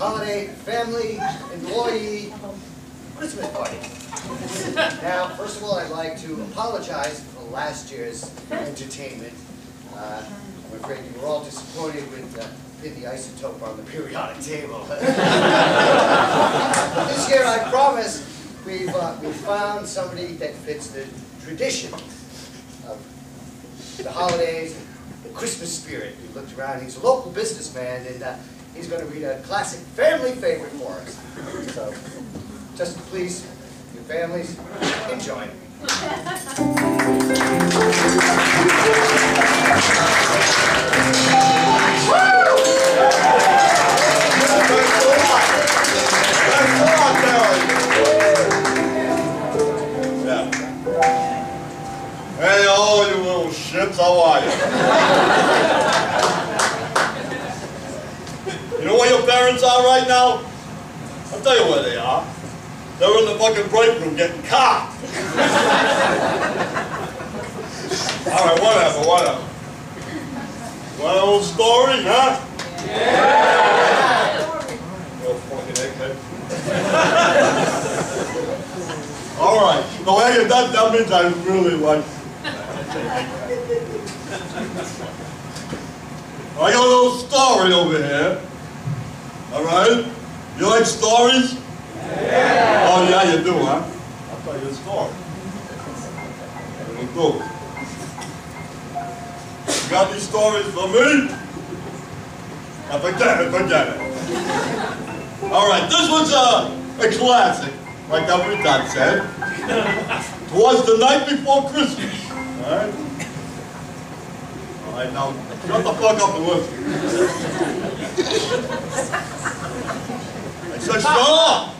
holiday family employee Christmas party. Now, first of all, I'd like to apologize for last year's entertainment. I'm afraid you were all disappointed with the isotope on the periodic table. But this year, I promise, we've found somebody that fits the tradition of the holidays, the Christmas spirit. We looked around, he's a local businessman, and he's going to read a classic family favorite for us. So, just please, your families, enjoy it. Hey, all you little shits, how are you? You know where your parents are right now? I'll tell you where they are. They're in the fucking break room getting cocked. All right, whatever. Want an old story, huh? Yeah! Little fucking egghead. All right. No, hey, that means I really like. I got a little story over here. All right? You like stories? Yeah. Oh, yeah, you do, huh? I'll tell you a story. You do. You got these stories for me? Now forget it. All right, this one's a classic, like every dad said. Twas the night before Christmas. All right? All right, now, shut the fuck up and listen. I said, shut up!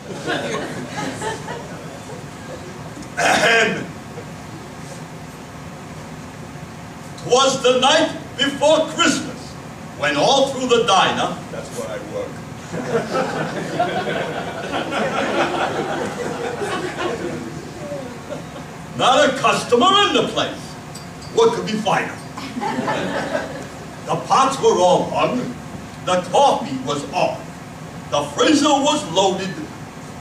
And 'twas the night before Christmas, when all through the diner, that's where I work. Not a customer in the place. What could be finer? The pots were all hung, the coffee was on, the freezer was loaded,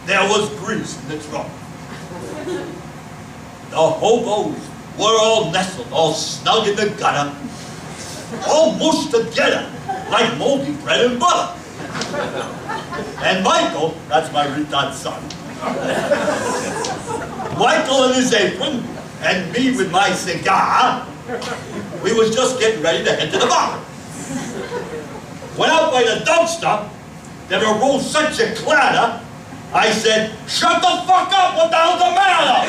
there was grease in the trunk. The hobos were all nestled, all snug in the gutter, all mushed together like moldy bread and butter. And Michael, that's my retard son, Michael in his apron, and me with my cigar, we was just getting ready to head to the bar. Went out by the dumpster, there arose such a clatter, I said, shut the fuck up, what the hell's the matter?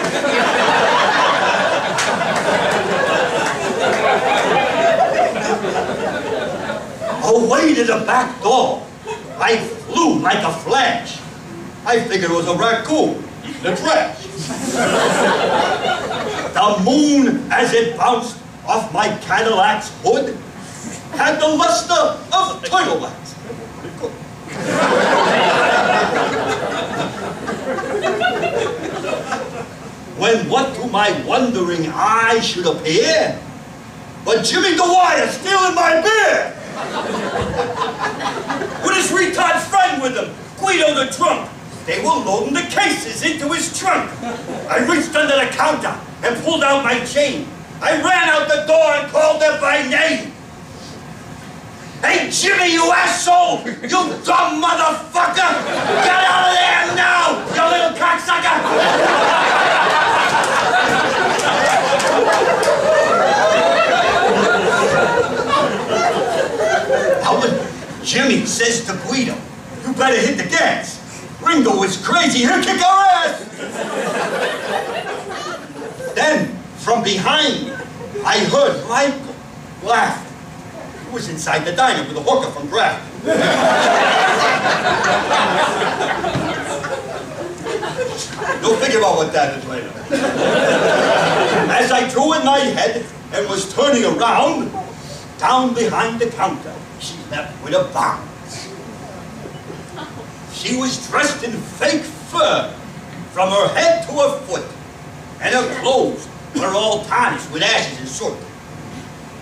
Away to the back door, I flew like a flash. I figured it was a raccoon eating the trash. The moon, as it bounced off my Cadillac's hood, had the luster of turtle wax. When what to my wondering eye should appear, but Jimmy Dwyer stealing my beer! With his retard friend with him, Guido the drunk. They were loading the cases into his trunk. I reached under the counter and pulled out my chain. I ran out the door and called them by name. Hey, Jimmy, you asshole! You dumb motherfucker! Get out of there now, you little cocksucker! Jimmy says to Guido, you better hit the gas. Ringo is crazy, he'll kick our ass! Then, from behind, I heard Michael laugh. He was inside the diner with a hooker from Kraft. You'll figure out what that is later. As I drew in my head and was turning around, down behind the counter, she left with a bounce. She was dressed in fake fur from her head to her foot, and her clothes were all tarnished with ashes and soot.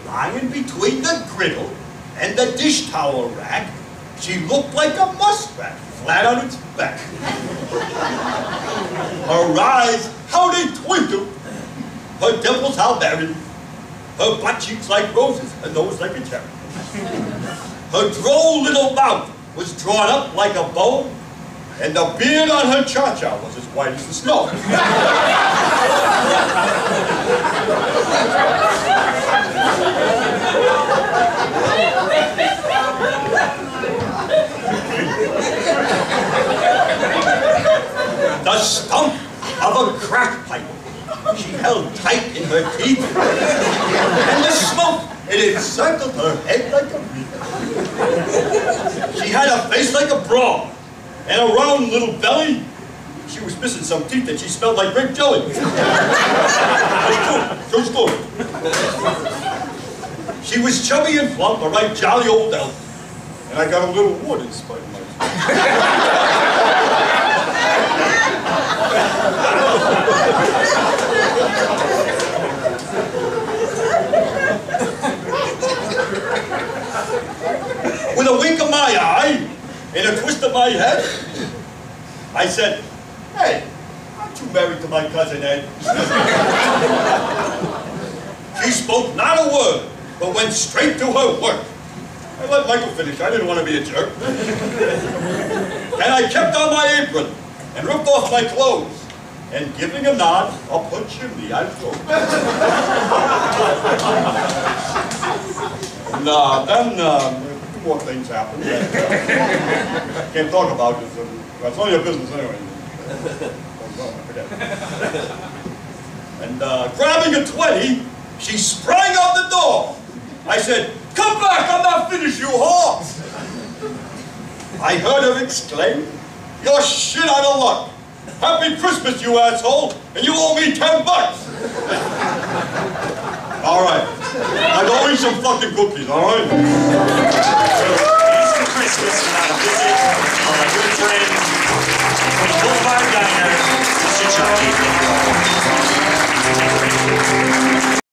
Lying between the griddle and the dish towel rack, She looked like a muskrat, flat on its back. Her eyes, how they twinkled. Her dimples, how barren. Her butt cheeks like roses, her nose like a cherry. Her droll little mouth was drawn up like a bow, and the beard on her cha-cha was as white as the snow. The stump of a crack pipe she held tight in her teeth, and the smoke, it encircled her head like a wreath. She had a face like a broad, and a round little belly. She was missing some teeth and she smelled like grape jelly. True story. She was chubby and plump, a right jolly old elf. And I got a little wood in spite of myself. With a wink of my eye and a twist of my head, I said, "Hey, aren't you married to my cousin Ed?" She spoke not a word, but went straight to her work. I let Michael finish. I didn't want to be a jerk. And I kept on my apron and ripped off my clothes. And giving a nod, up her chimney I drove. Then two more things happened. Can't talk about this. That's all your business anyway. And grabbing a 20, she sprang out the door. I said, "Come back, I'm not finished, you whore!" I heard her exclaim, "You're shit out of luck. Happy Christmas, you asshole, and you owe me $10. All right, I go eat some fucking cookies, all right? It's Christmas without a visit of our good friend from the Boulevard Diner, Mr. Chucky.